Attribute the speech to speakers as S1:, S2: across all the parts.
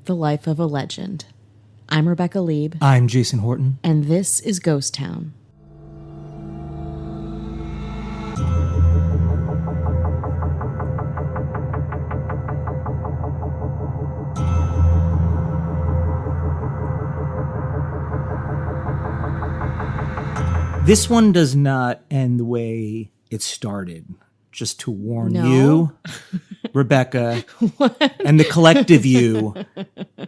S1: The Life of a Legend. I'm Rebecca Lieb.
S2: I'm Jason Horton.
S1: And this is Ghost Town.
S2: This one does not end the way it started. Just to warn you, Rebecca, and the collective you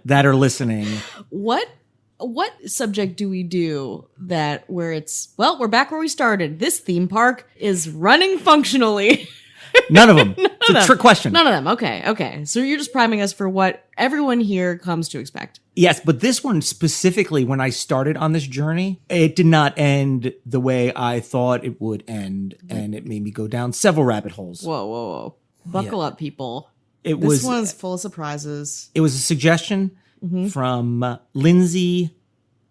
S2: that are listening.
S1: What subject do we do that where it's, well, we're back where we started. This theme park is running functionally.
S2: None of them. It's a trick question.
S1: None of them. Okay. So you're just priming us for what everyone here comes to expect.
S2: Yes, but this one specifically, when I started on this journey, it did not end the way I thought it would end, and it made me go down several rabbit holes.
S1: Whoa. Buckle up, people.
S2: This
S1: one's full of surprises.
S2: It was a suggestion from Lindsay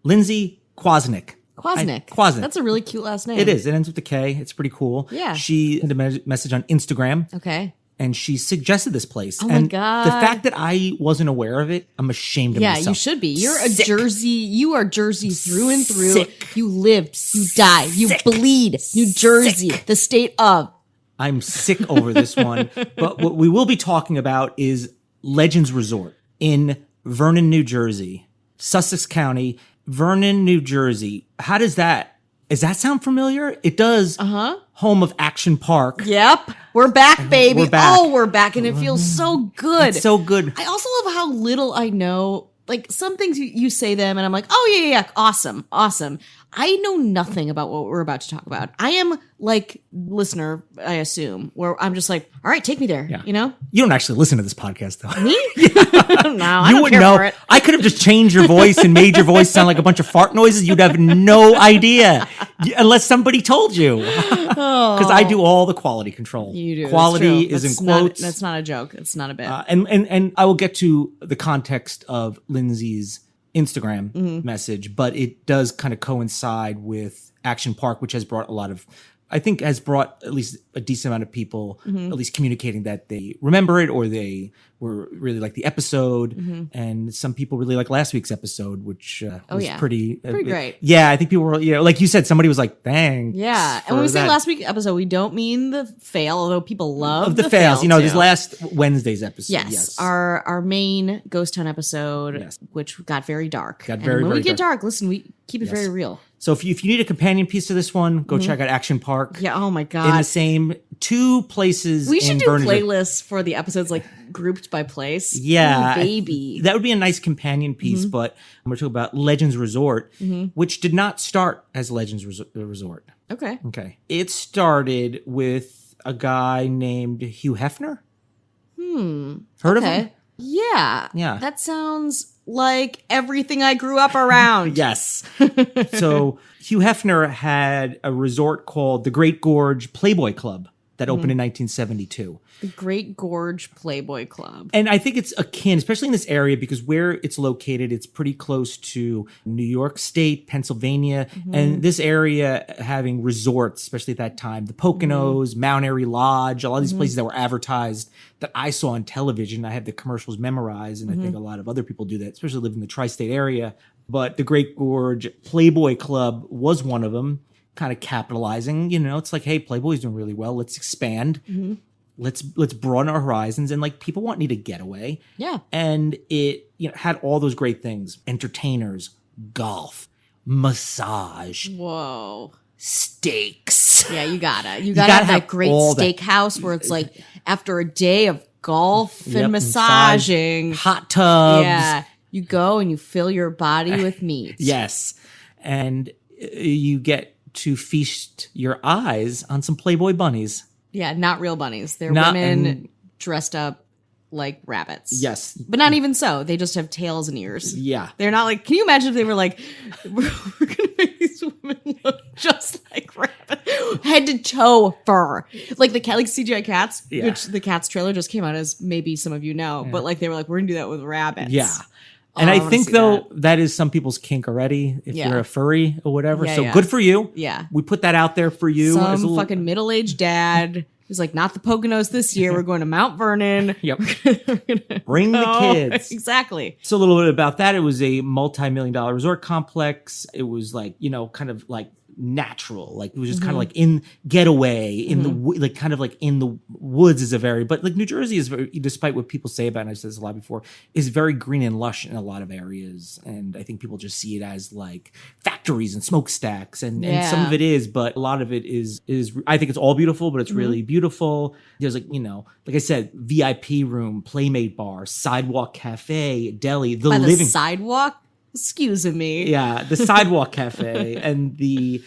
S2: Kwasnick.
S1: Kwasnick. That's a really cute last name.
S2: It is. It ends with a K. It's pretty cool.
S1: Yeah.
S2: She sent a message on Instagram.
S1: Okay.
S2: And she suggested this place.
S1: Oh my God.
S2: The fact that I wasn't aware of it, I'm ashamed of myself.
S1: Yeah, you should be. You're
S2: Sick.
S1: a Jersey. You are Jersey through and through.
S2: Sick.
S1: You lived. You died. You bleed. New Jersey.
S2: Sick.
S1: The state of.
S2: I'm sick over this one. But what we will be talking about is Legends Resort in Vernon, New Jersey, Sussex County, Vernon, New Jersey. Does that sound familiar? It does. Home of Action Park.
S1: Yep. We're back, baby.
S2: We're back.
S1: Oh, we're back. And it feels so good.
S2: It's so good.
S1: I also love how little I know. Like some things you say them and I'm like, oh yeah. Awesome. I know nothing about what we're about to talk about. I am like listener, I assume, where I'm just like, all right, take me there.
S2: Yeah.
S1: You know?
S2: You don't actually listen to this podcast, though.
S1: Me? No, I don't care for it.
S2: I could have just changed your voice and made your voice sound like a bunch of fart noises. You'd have no idea unless somebody told you. Because I do all the quality control.
S1: You do.
S2: Quality is in quotes.
S1: That's not a joke. It's not a bit.
S2: And I will get to the context of Lindsay's Instagram message, but it does kind of coincide with Action Park, which has brought at least a decent amount of people, at least communicating that they remember it or they were really like the episode. And some people really like last week's episode, which was pretty
S1: great.
S2: Yeah, I think people were, like you said, somebody was like, dang.
S1: Yeah. And when we say last week's episode, we don't mean the fail, although people love
S2: the fails. This last Wednesday's episode.
S1: Yes. Our main Ghost Town episode, which got very dark. When we get dark, listen, we keep it very real.
S2: So if you need a companion piece to this one, go check out Action Park.
S1: Yeah, oh my God.
S2: In the same two places.
S1: We should
S2: in
S1: do
S2: Vernon.
S1: playlists for the episodes like grouped by place.
S2: Yeah.
S1: Ooh, baby.
S2: That would be a nice companion piece, but we're talking about Legends Resort, which did not start as Legends Resort.
S1: Okay.
S2: It started with a guy named Hugh Hefner. Heard of him?
S1: Yeah.
S2: Yeah.
S1: That sounds like everything I grew up around.
S2: Yes. So Hugh Hefner had a resort called the Great Gorge Playboy Club that opened in 1972.
S1: The Great Gorge Playboy Club.
S2: And I think it's akin, especially in this area, because where it's located, it's pretty close to New York State, Pennsylvania, and this area having resorts, especially at that time, the Poconos, Mount Airy Lodge, a lot of these places that were advertised that I saw on television. I have the commercials memorized, and I think a lot of other people do that, especially live in the tri-state area. But the Great Gorge Playboy Club was one of them, kind of capitalizing. It's like, hey, Playboy's doing really well. Let's expand. Let's broaden our horizons, and like people need a getaway.
S1: Yeah.
S2: And it had all those great things: entertainers, golf, massage,
S1: Whoa,
S2: steaks.
S1: Yeah, you gotta have that great steakhouse where it's like after a day of golf and massaging,
S2: hot tubs.
S1: Yeah, you go and you fill your body with meat.
S2: Yes, and you get to feast your eyes on some Playboy bunnies.
S1: Yeah, not real bunnies. They're women dressed up like rabbits.
S2: Yes.
S1: But not even so. They just have tails and ears.
S2: Yeah.
S1: They're not like, can you imagine if they were like, we're going to make these women look just like rabbits? Head to toe fur. Like CGI cats, which the Cats trailer just came out, as maybe some of you know. But like they were like, we're going to do that with rabbits.
S2: Yeah. And I think, though, that is some people's kink already, if you're a furry or whatever.
S1: Yeah,
S2: so good for you.
S1: Yeah.
S2: We put that out there for you.
S1: Some fucking middle-aged dad He's like, not the Poconos this year. We're going to Mount Vernon.
S2: Yep.
S1: We're gonna
S2: Bring the
S1: go."
S2: kids.
S1: Exactly.
S2: So a little bit about that. It was a multi-million-dollar resort complex. It was like, kind of like natural. Like it was just kind of like in getaway in the like kind of like in the woods is a very, but like New Jersey is very, despite what people say about it, and I've said this a lot before, is very green and lush in a lot of areas. And I think people just see it as like factories and smokestacks and some of it is, but a lot of it is I think it's all beautiful, but it's really beautiful. There's like, like I said, VIP room, Playmate bar, sidewalk cafe, deli,
S1: By the sidewalk? Excuse me.
S2: Yeah, the sidewalk cafe and the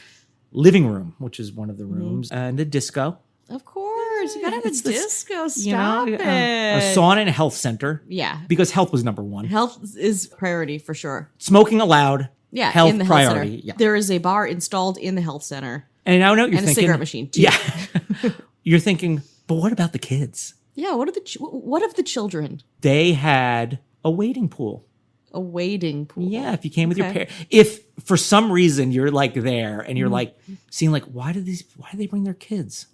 S2: living room, which is one of the rooms, and the disco.
S1: Of course. You gotta have a disco. Stop it.
S2: A sauna and a health center.
S1: Yeah.
S2: Because health was number one.
S1: Health is priority for sure.
S2: Smoking allowed.
S1: Yeah.
S2: Health
S1: in the
S2: priority.
S1: Health center.
S2: Yeah.
S1: There is a bar installed in the health center.
S2: And I know you're
S1: and
S2: thinking.
S1: a cigarette machine, too.
S2: Yeah. You're thinking, but what about the kids?
S1: Yeah. What of the children?
S2: They had a wading pool.
S1: A wading pool.
S2: Yeah, if you came with your parents. If for some reason you're like there and you're like seeing like, why do they bring their kids?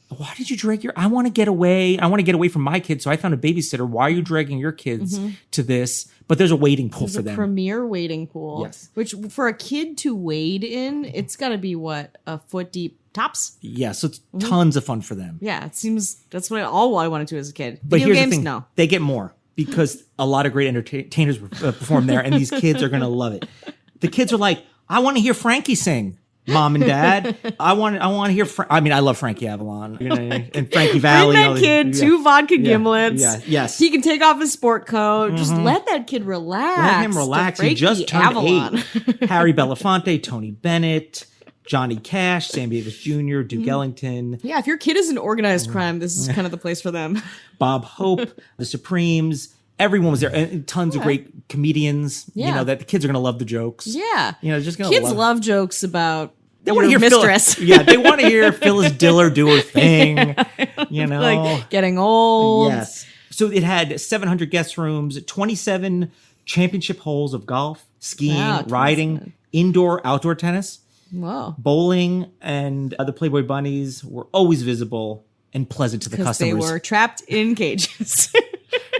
S2: Why did you drag I want to get away. I want to get away from my kids. So I found a babysitter. Why are you dragging your kids to this? But there's a wading pool for them.
S1: Premier wading pool.
S2: Yes.
S1: Which for a kid to wade in, it's got to be what, a foot deep tops?
S2: Yeah, so it's tons of fun for them.
S1: Yeah, it seems that's all I wanted to as a kid.
S2: But
S1: Video
S2: here's
S1: games,
S2: the thing.
S1: no.
S2: They get more because a lot of great entertainers perform there, and these kids are going to love it. The kids are like, I want to hear Frankie sing. Mom and Dad, I want to hear. I love Frankie Avalon and Frankie Valley.
S1: Bring that kid 2 vodka gimlets.
S2: Yeah, yes.
S1: He can take off his sport coat. Just let that kid relax.
S2: Let him relax. He just turned
S1: Avalon.
S2: 8. Harry Belafonte, Tony Bennett, Johnny Cash, Sam Davis Jr., Duke Ellington.
S1: Yeah, if your kid is an organized crime, this is kind of the place for them.
S2: Bob Hope, the Supremes. Everyone was there, and tons of great comedians.
S1: Yeah.
S2: That the kids are going to love the jokes.
S1: Yeah,
S2: just going
S1: kids love jokes about.
S2: They want to hear
S1: mistress.
S2: They want to hear Phyllis Diller do her thing.
S1: Like getting old.
S2: Yes. So it had 700 guest rooms, 27 championship holes of golf, skiing, riding, indoor, outdoor tennis, bowling, and the Playboy bunnies were always visible and pleasant to the customers.
S1: They were trapped in cages.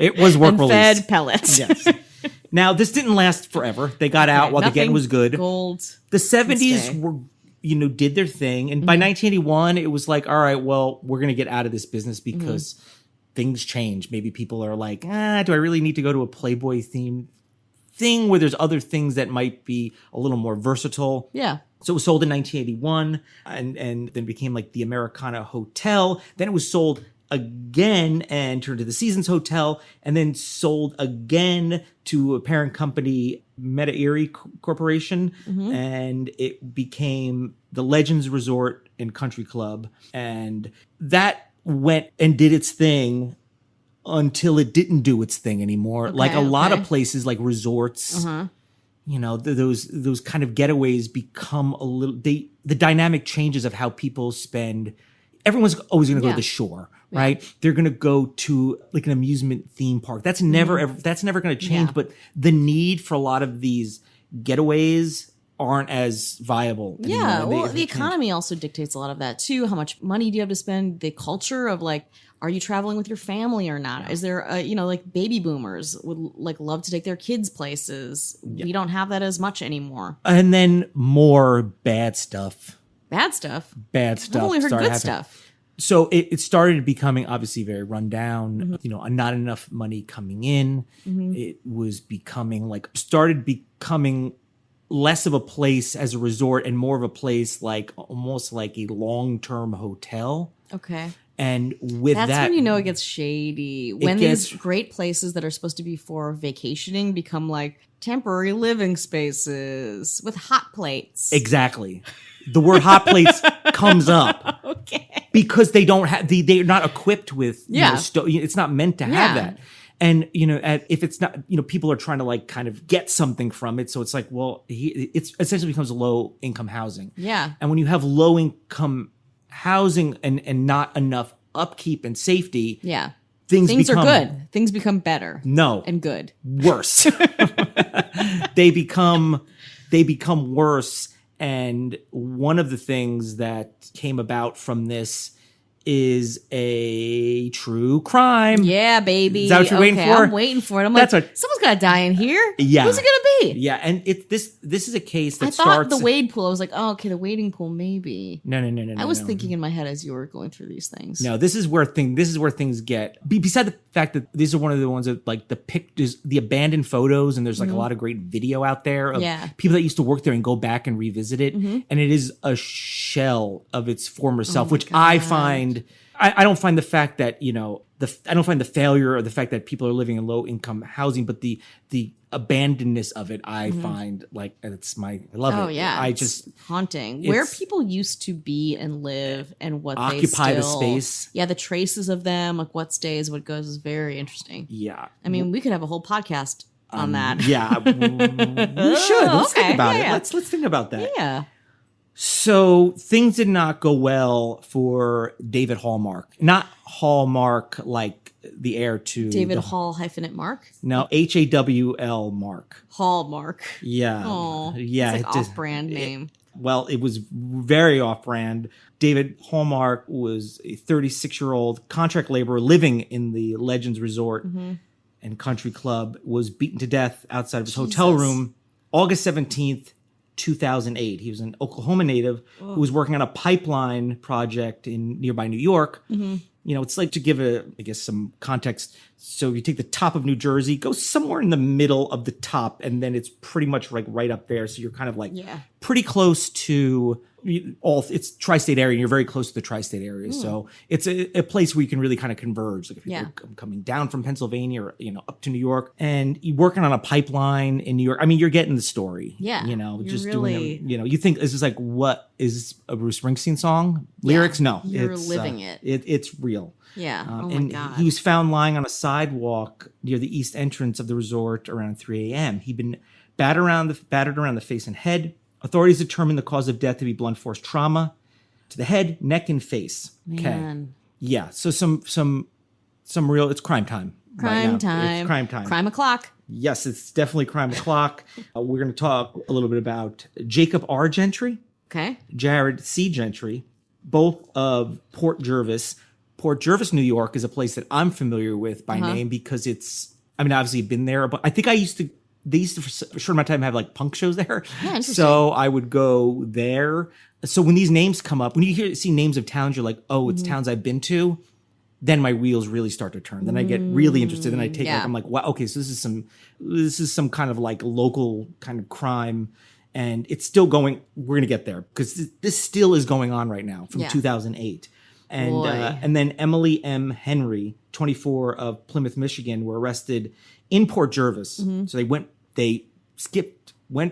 S2: It was work
S1: and
S2: release.
S1: Fed pellets.
S2: Yes. Now this didn't last forever. They got out while the getting was good.
S1: Gold.
S2: The 70s were. Did their thing. And by 1981, it was like, all right, well, we're going to get out of this business because things change. Maybe people are like, do I really need to go to a Playboy themed thing where there's other things that might be a little more versatile?
S1: Yeah.
S2: So it was sold in 1981 and then became like the Americana Hotel. Then it was sold again and turned to the Seasons Hotel and then sold again to a parent company, Meta Erie Corporation, and it became the Legends Resort and Country Club. And that went and did its thing until it didn't do its thing anymore. Like a lot of places, like resorts, those kind of getaways become a little, the dynamic changes of how people spend. Everyone's always going to go to the shore, right? They're going to go to like an amusement theme park. That's never going to change. But the need for a lot of these getaways aren't as viable anymore.
S1: Yeah, well, the economy also dictates a lot of that too. How much money do you have to spend? The culture of like, are you traveling with your family or not? Is there, like baby boomers would like love to take their kids places. We don't have that as much anymore.
S2: And then more bad stuff.
S1: Bad stuff.
S2: I've
S1: only heard good stuff.
S2: So it started becoming obviously very run down, not enough money coming in. It was started becoming less of a place as a resort and more of a place like almost like a long-term hotel.
S1: Okay.
S2: And with
S1: that's
S2: that,
S1: when you know it gets shady. When these great places that are supposed to be for vacationing become like temporary living spaces with hot plates.
S2: Exactly. The word hot plates comes up.
S1: Okay.
S2: Because they don't have they're not equipped with it's not meant to have that. And if it's not, people are trying to like kind of get something from it, so it's like, well, it's essentially becomes low income housing.
S1: Yeah.
S2: And when you have low income housing and not enough upkeep and safety, things are
S1: good. Things become better.
S2: No.
S1: And good.
S2: Worse. They become worse. And one of the things that came about from this is a true crime.
S1: Yeah, baby.
S2: Is that what you're waiting for?
S1: I'm waiting for it. I'm like, someone's got to die in here.
S2: Yeah.
S1: Who's it going to be?
S2: Yeah, and this is a case that
S1: I thought the wade pool. I was like, oh, okay, the wading pool, maybe.
S2: No.
S1: I was thinking in my head as you were going through these things.
S2: No, this is where things get. Beside the fact that these are one of the ones that like the abandoned photos, and there's like a lot of great video out there of people that used to work there and go back and revisit it, and it is a shell of its former self, which I find. I don't find the fact that I don't find the failure or the fact that people are living in low income housing, but the abandonedness of it, I find like I love it.
S1: Oh yeah,
S2: I just
S1: haunting where people used to be and live and what
S2: occupy
S1: they
S2: the space.
S1: Yeah, the traces of them, like what stays, what goes, is very interesting.
S2: Yeah,
S1: I mean, we could have a whole podcast on that.
S2: Yeah, we should. Let's think about it. Let's think about that.
S1: Yeah.
S2: So things did not go well for David Hallmark. Not Hallmark like the heir to
S1: David Hall hyphenate Mark?
S2: No, HAWL Mark.
S1: Hallmark.
S2: Yeah.
S1: Oh,
S2: yeah.
S1: It's like off-brand name.
S2: Well, it was very off-brand. David Hallmark was a 36-year-old contract laborer living in the Legends Resort and Country Club, was beaten to death outside of his hotel room August 17th, 2008. He was an Oklahoma native who was working on a pipeline project in nearby New York. It's like, to give some context. So you take the top of New Jersey, go somewhere in the middle of the top, and then it's pretty much like right up there. So you're kind of like pretty close to it's tri-state area, and you're very close to the tri-state area. So it's a place where you can really kind of converge. Like if you're coming down from Pennsylvania or up to New York, and you're working on a pipeline in New York. I mean, you're getting the story.
S1: Yeah,
S2: just
S1: really,
S2: doing. You think this is like, what is a Bruce Springsteen song? Lyrics? No,
S1: you're living it.
S2: It's real.
S1: Yeah. Oh my God.
S2: He was found lying on a sidewalk near the east entrance of the resort around 3 a.m. He'd been battered around the face and head. Authorities determined the cause of death to be blunt force trauma to the head, neck, and face. Okay. Yeah. So some real. It's crime time.
S1: Crime time.
S2: It's crime time.
S1: Crime o'clock.
S2: Yes, it's definitely crime o'clock. We're going to talk a little bit about Jacob R. Gentry.
S1: Okay.
S2: Jared C. Gentry, both of Port Jervis. Port Jervis, New York, is a place that I'm familiar with by name because obviously I've been there, but I think they used to, for a short amount of time, have like punk shows there.
S1: Yeah,
S2: so I would go there. So when these names come up, when you see names of towns, you're like, oh, it's towns I've been to. Then my wheels really start to turn. Then I get really interested. Then I take I'm like, wow, okay, so this is some kind of like local kind of crime. And it's still going, we're going to get there because this still is going on right now from 2008. And then Emily M. Henry, 24, of Plymouth, Michigan, were arrested in Port Jervis. So they went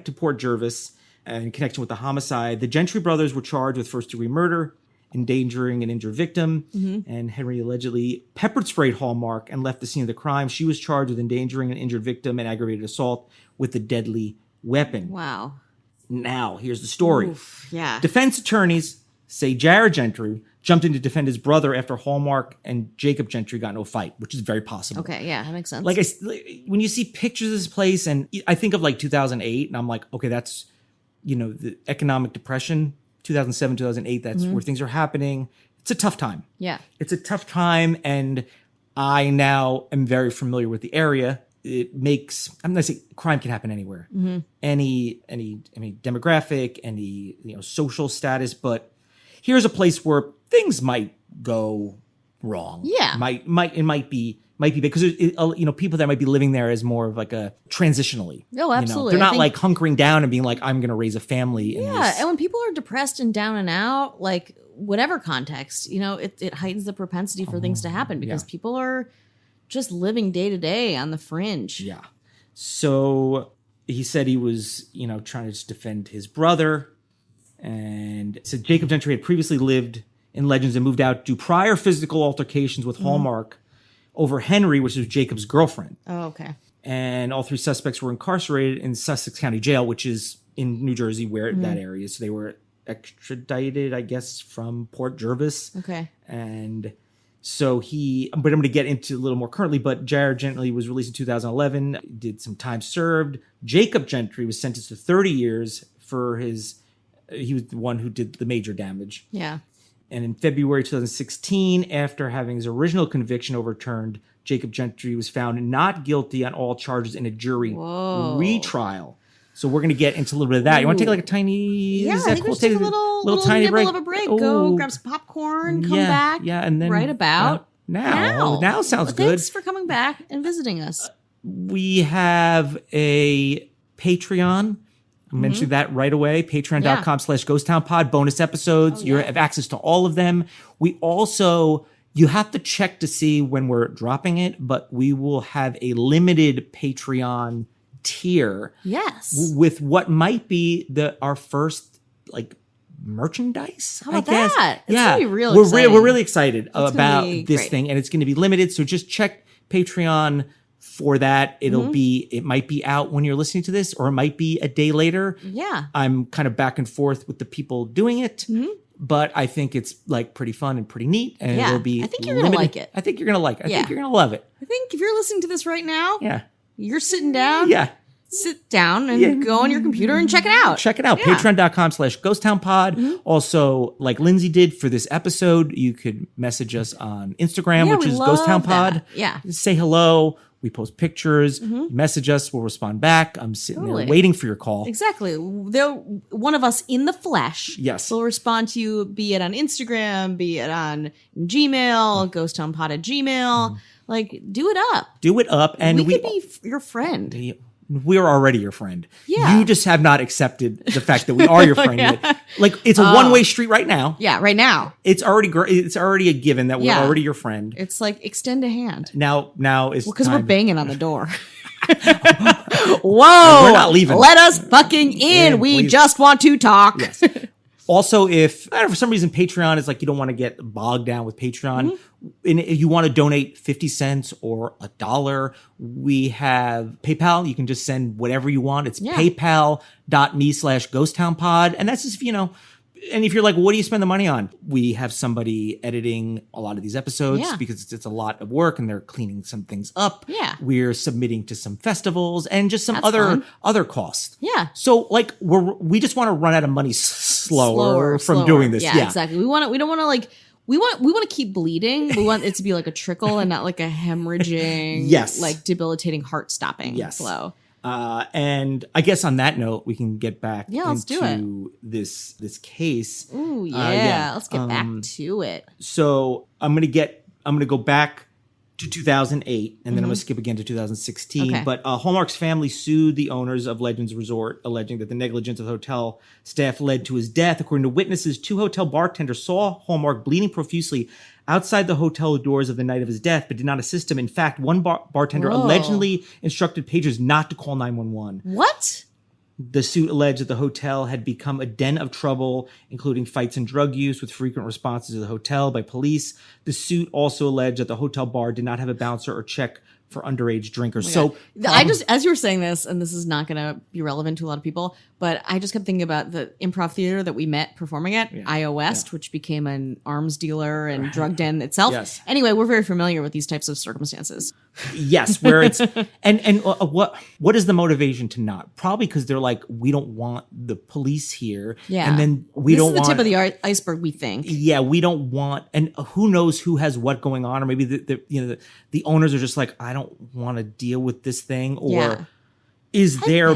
S2: to Port Jervis in connection with the homicide. The Gentry brothers were charged with first-degree murder, endangering an injured victim, and Henry allegedly pepper sprayed Hallmark and left the scene of the crime. She was charged with endangering an injured victim and aggravated assault with a deadly weapon.
S1: Wow.
S2: Now, here's the story.
S1: Oof, yeah.
S2: Defense attorneys say Jared Gentry jumped in to defend his brother after Hallmark and Jacob Gentry got into a fight, which is very possible.
S1: Okay, yeah, that makes sense.
S2: When you see pictures of this place, and I think of like 2008, and I'm like, okay, that's, the economic depression, 2007, 2008, that's where things are happening. It's a tough time.
S1: Yeah.
S2: It's a tough time, and I now am very familiar with the area. It makes, I'm going to say crime can happen anywhere. Any demographic, any, social status, but here's a place where things might go wrong.
S1: Yeah.
S2: It might be because people that might be living there as more of like a transitionally.
S1: Oh, absolutely.
S2: They're not like hunkering down and being like, I'm going to raise a family.
S1: Yeah. And when people are depressed and down and out, like whatever context, it heightens the propensity for things to happen because people are just living day to day on the fringe.
S2: Yeah. So he said he was, trying to just defend his brother. And said Jacob Gentry had previously lived in Legends and moved out due prior physical altercations with Hallmark over Henry, which was Jacob's girlfriend.
S1: Oh, okay.
S2: And all three suspects were incarcerated in Sussex County Jail, which is in New Jersey, where that area is. So they were extradited, I guess, from Port Jervis.
S1: Okay.
S2: And so but I'm going to get into a little more currently, but Jared Gentry was released in 2011, did some time served. Jacob Gentry was sentenced to 30 years for he was the one who did the major damage.
S1: Yeah.
S2: And in February 2016, after having his original conviction overturned, Jacob Gentry was found not guilty on all charges in a jury retrial. So we're going to get into a little bit of that. You want to take like a tiny...
S1: Yeah, I think we should take a little tiny nibble break? Of a break. Go grab some popcorn, come back.
S2: Yeah, and then...
S1: Right about
S2: now sounds good.
S1: Thanks for coming back and visiting us.
S2: We have a Patreon. I'm mentioning that right away. Patreon.com/GhostTownPod. Bonus episodes. You have access to all of them. We also... You have to check to see when we're dropping it, but we will have a limited Patreon tier.
S1: Yes.
S2: With what might be our first like merchandise.
S1: How about that? It's
S2: yeah.
S1: Gonna be real
S2: we're really excited about this
S1: great.
S2: thing, and it's going to be limited. So just check Patreon for that. It might be out when you're listening to this, or it might be a day later.
S1: Yeah.
S2: I'm kind of back and forth with the people doing it. But I think it's like pretty fun and pretty neat, and it'll be.
S1: I think you're gonna like it.
S2: I think you're gonna like it. I think you're gonna love it.
S1: I think if you're listening to this right now, you're sitting down.
S2: Yeah,
S1: sit down and go on your computer and check it out.
S2: Check it out. Patreon.com/GhostTownPod. Also, like Lindsay did for this episode, you could message us on Instagram, which is GhostTownPod.
S1: Yeah,
S2: say hello. We post pictures, message us, we'll respond back. I'm sitting there waiting for your call.
S1: Exactly. One of us in the flesh will respond to you, be it on Instagram, be it on Gmail, ghosttownpod@gmail. Like, do it up.
S2: Do it up. And
S1: we could be your friend.
S2: We're already your friend.
S1: Yeah.
S2: You just have not accepted the fact that we are your friend yet. Like, it's a one-way street right now.
S1: Yeah, right now.
S2: It's already a given that we're already your friend.
S1: It's like, extend a hand.
S2: Now is
S1: because we're banging on the door. Whoa.
S2: We're not leaving.
S1: Let us fucking in. We just want to talk.
S2: Yes. Also, if for some reason Patreon is like you don't want to get bogged down with Patreon, and if you want to donate 50 cents or $1, we have PayPal. You can just send whatever you want. It's paypal.me/ghosttownpod. And that's just, and if you're like, what do you spend the money on? We have somebody editing a lot of these episodes because it's a lot of work and they're cleaning some things up.
S1: Yeah.
S2: We're submitting to some festivals and just some other costs.
S1: Yeah.
S2: So like we just want to run out of money slower from doing this.
S1: Yeah, exactly. We don't want to like, we want to keep bleeding. We want it to be like a trickle and not like a hemorrhaging, like debilitating heart stopping flow.
S2: And I guess on that note, we can get back
S1: into
S2: this case.
S1: Ooh, yeah. Let's get back to it.
S2: So I'm gonna go back to 2008, and then I'm gonna skip again to 2016. Okay. But Hallmark's family sued the owners of Legends Resort, alleging that the negligence of the hotel staff led to his death. According to witnesses, 2 hotel bartenders saw Hallmark bleeding profusely outside the hotel doors of the night of his death, but did not assist him. In fact, one bartender allegedly instructed patrons not to call 911.
S1: What?
S2: The suit alleged that the hotel had become a den of trouble, including fights and drug use, with frequent responses to the hotel by police. The suit also alleged that the hotel bar did not have a bouncer or check for underage drinkers.
S1: So I just, as you were saying this, and this is not going to be relevant to a lot of people, but I just kept thinking about the improv theater that we met performing at, IO West, which became an arms dealer and drug den itself.
S2: Yes.
S1: Anyway, we're very familiar with these types of circumstances.
S2: Yes, where it's and what is the motivation to not? Probably because they're like, we don't want the police here, and then
S1: this is the tip of the iceberg. We think,
S2: we don't want, and who knows who has what going on, or maybe the owners are just like, I don't want to deal with this thing, or is there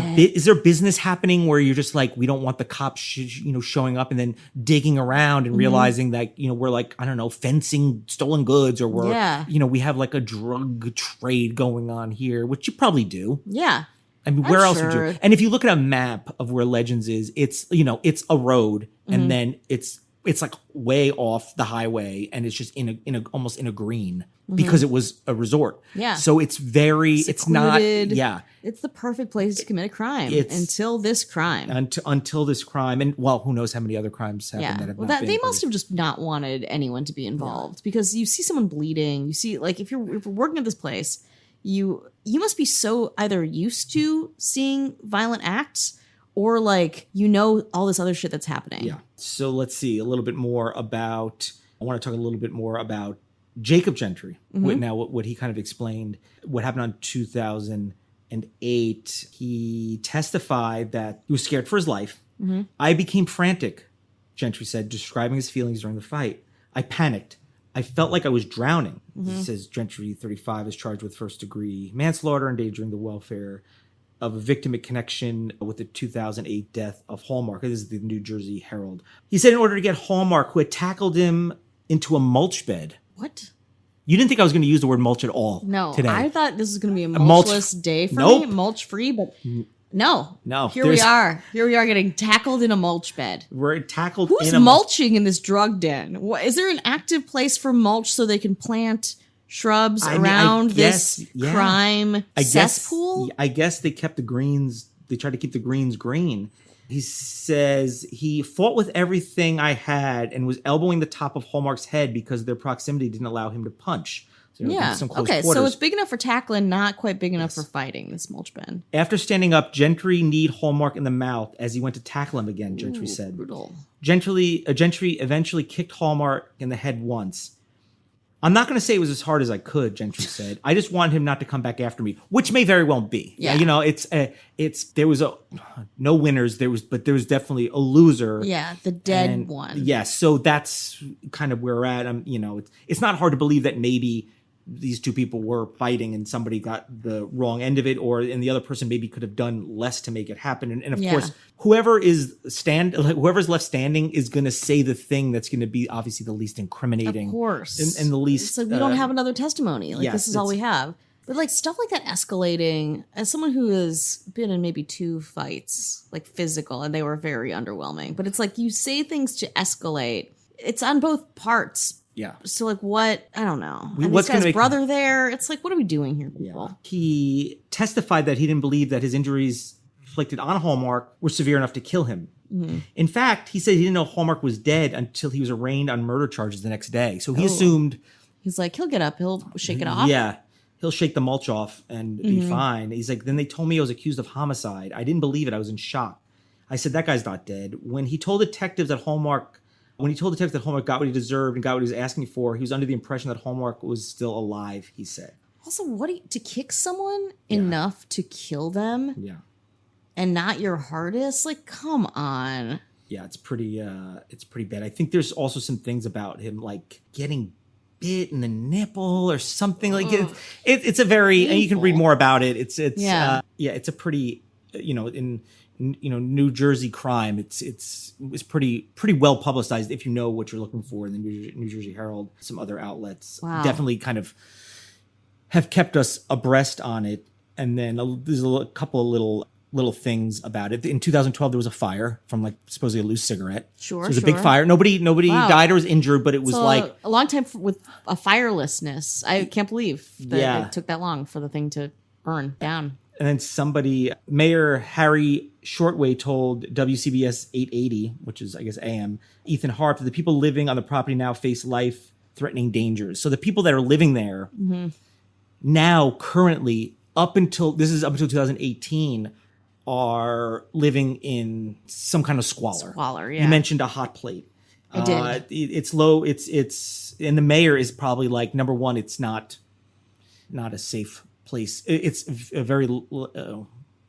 S2: business happening where you're just like, we don't want the cops showing up and then digging around and realizing that we're like, I don't know, fencing stolen goods, or we're we have like a drug trade going on here, which you probably do.
S1: Yeah.
S2: I mean, where else would you? And if you look at a map of where Legends is, it's it's a road, and then it's like way off the highway, and it's just almost in a green because it was a resort.
S1: Yeah.
S2: So it's very, it's not,
S1: It's the perfect place to commit a crime until this crime.
S2: Until this crime. And well, who knows how many other crimes happen that have not been.
S1: They must have just not wanted anyone to be involved because you see someone bleeding. You see, like, if you're working at this place, you must be so either used to seeing violent acts or like, all this other shit that's happening. Yeah.
S2: So let's see I want to talk a little bit more about Jacob Gentry. Now, what he kind of explained, what happened on 2008, he testified that he was scared for his life. I became frantic, Gentry said, describing his feelings during the fight. I panicked. I felt like I was drowning. He says Gentry, 35, is charged with first-degree manslaughter, endangering the welfare of a victim in connection with the 2008 death of Hallmark. This is the New Jersey Herald. He said in order to get Hallmark, who had tackled him into a mulch bed.
S1: What?
S2: You didn't think I was going to use the word mulch at all today.
S1: I thought this was going to be a mulchless day for me, mulch-free, but no. Here we are getting tackled in a mulch bed.
S2: We're tackled
S1: Who's mulching in this drug den? Is there an active place for mulch so they can plant shrubs around this crime cesspool?
S2: I guess they kept the greens. They tried to keep the greens green. He says he fought with everything I had and was elbowing the top of Hallmark's head because their proximity didn't allow him to punch. So
S1: Okay, so it's big enough for tackling, not quite big enough for fighting, this mulch bin.
S2: After standing up, Gentry kneed Hallmark in the mouth as he went to tackle him again, Gentry said.
S1: Brutal.
S2: Gentry eventually kicked Hallmark in the head once. I'm not going to say it was as hard as I could, Gentry said. I just want him not to come back after me, which may very well be.
S1: Yeah.
S2: You know, there was no winners. There was definitely a loser.
S1: Yeah, the dead one.
S2: Yes, yeah, so that's kind of where we're at. It's not hard to believe that maybe these two people were fighting and somebody got the wrong end of it, and the other person maybe could have done less to make it happen. And of course, whoever's left standing is going to say the thing that's going to be obviously the least incriminating.
S1: Of course.
S2: And the least.
S1: It's like we don't have another testimony. This is all we have. But stuff like that escalating, as someone who has been in maybe 2 fights, physical, and they were very underwhelming. But it's you say things to escalate. It's on both parts.
S2: Yeah.
S1: So what? I don't know. And this guy's brother there. It's what are we doing here, people?
S2: Yeah. He testified that he didn't believe that his injuries inflicted on Hallmark were severe enough to kill him. Mm-hmm. In fact, he said he didn't know Hallmark was dead until he was arraigned on murder charges the next day. So he assumed
S1: he's he'll get up, he'll shake it off.
S2: Yeah. He'll shake the mulch off and be fine. He's then they told me I was accused of homicide. I didn't believe it. I was in shock. I said, that guy's not dead. When he told detectives that Hallmark got what he deserved and got what he was asking for, he was under the impression that Hallmark was still alive, he said.
S1: Also, to kick someone enough to kill them?
S2: Yeah.
S1: And not your hardest? Come on.
S2: Yeah, it's pretty bad. I think there's also some things about him getting bit in the nipple or something it's a very, and you can read more about it. It's a pretty, in New Jersey crime. It's pretty well publicized if you know what you're looking for in the New Jersey Herald. Some other outlets definitely kind of have kept us abreast on it. And then there's a couple of little things about it. In 2012, there was a fire from supposedly a loose cigarette.
S1: Sure,
S2: so it was a big fire. Nobody died or was injured, but it was
S1: a long time with a firelessness. I can't believe that it took that long for the thing to burn down.
S2: And then Mayor Harry Shortway told WCBS 880, which is, I guess, AM, Ethan Harp, that the people living on the property now face life-threatening dangers. So the people that are living there now, currently, up until 2018, are living in some kind of squalor.
S1: Yeah.
S2: You mentioned a hot plate.
S1: I did.
S2: It's low. It's and the mayor is probably number one. It's not a safe place. It's a very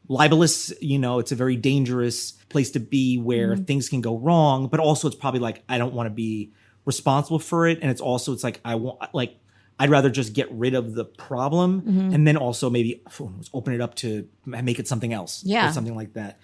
S2: libelous, it's a very dangerous place to be where things can go wrong, but also it's probably I don't want to be responsible for it. And it's also, I'd rather just get rid of the problem and then also maybe open it up to make it something else.
S1: Yeah.
S2: Or something like that.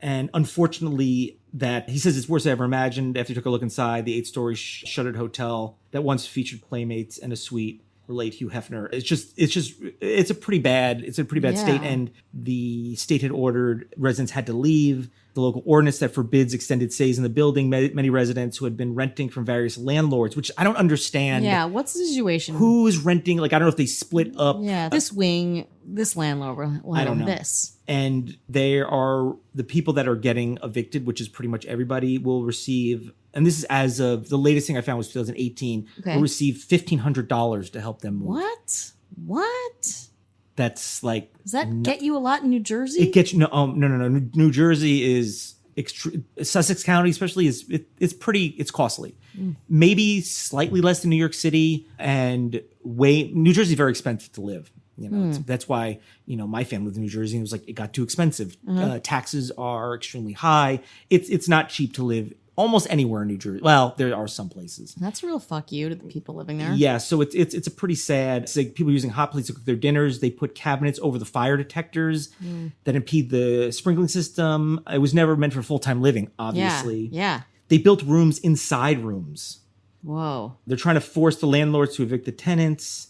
S2: And unfortunately, that he says it's worse than I ever imagined. After he took a look inside the 8-story shuttered hotel that once featured Playmates and a suite, late Hugh Hefner. It's a pretty bad state, and the state had ordered residents had to leave. The local ordinance that forbids extended stays in the building. Many residents who had been renting from various landlords, which I don't understand.
S1: Yeah, what's the situation?
S2: Who's renting? I don't know if they split up.
S1: Yeah, this landlord will have this.
S2: And they are the people that are getting evicted, which is pretty much everybody, will receive. And this is as of the latest thing I found was 2018.
S1: Okay.
S2: Will receive $1,500 to help them move.
S1: What?
S2: That's
S1: Does that get you a lot in New Jersey?
S2: It gets no. New Jersey is Sussex County, especially it's costly. Maybe slightly less than New York City, and New Jersey is very expensive to live. That's why my family lived in New Jersey, and it was it got too expensive. Taxes are extremely high. It's not cheap to live almost anywhere in New Jersey. Well, there are some places.
S1: That's a real fuck you to the people living there.
S2: Yeah, so it's a pretty sad. It's like people using hot plates to cook their dinners. They put cabinets over the fire detectors that impede the sprinkling system. It was never meant for full-time living, obviously.
S1: Yeah.
S2: They built rooms inside rooms.
S1: Whoa.
S2: They're trying to force the landlords to evict the tenants.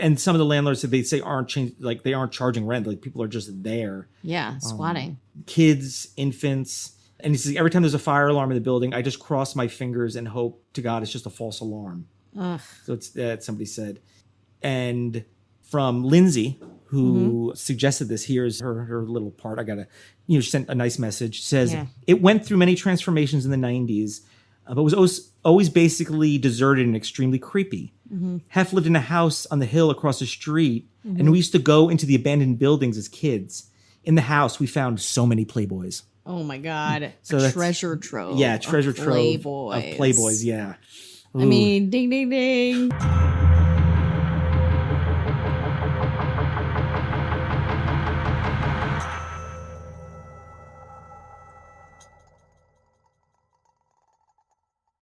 S2: And some of the landlords that they say they aren't charging rent. Like people are just there.
S1: Yeah, squatting.
S2: Kids, infants. And he says, every time there's a fire alarm in the building, I just cross my fingers and hope to God it's just a false alarm.
S1: Ugh.
S2: So it's that somebody said. And from Lindsay, who suggested this, here's her little part. She sent a nice message. She says, it went through many transformations in the 90s, but was always basically deserted and extremely creepy. Hef lived in a house on the hill across the street, and we used to go into the abandoned buildings as kids. In the house, we found so many Playboys.
S1: Oh my God.
S2: So
S1: a treasure trove.
S2: Yeah, treasure trove
S1: Playboys.
S2: of Playboys, yeah.
S1: I mean, ding, ding, ding.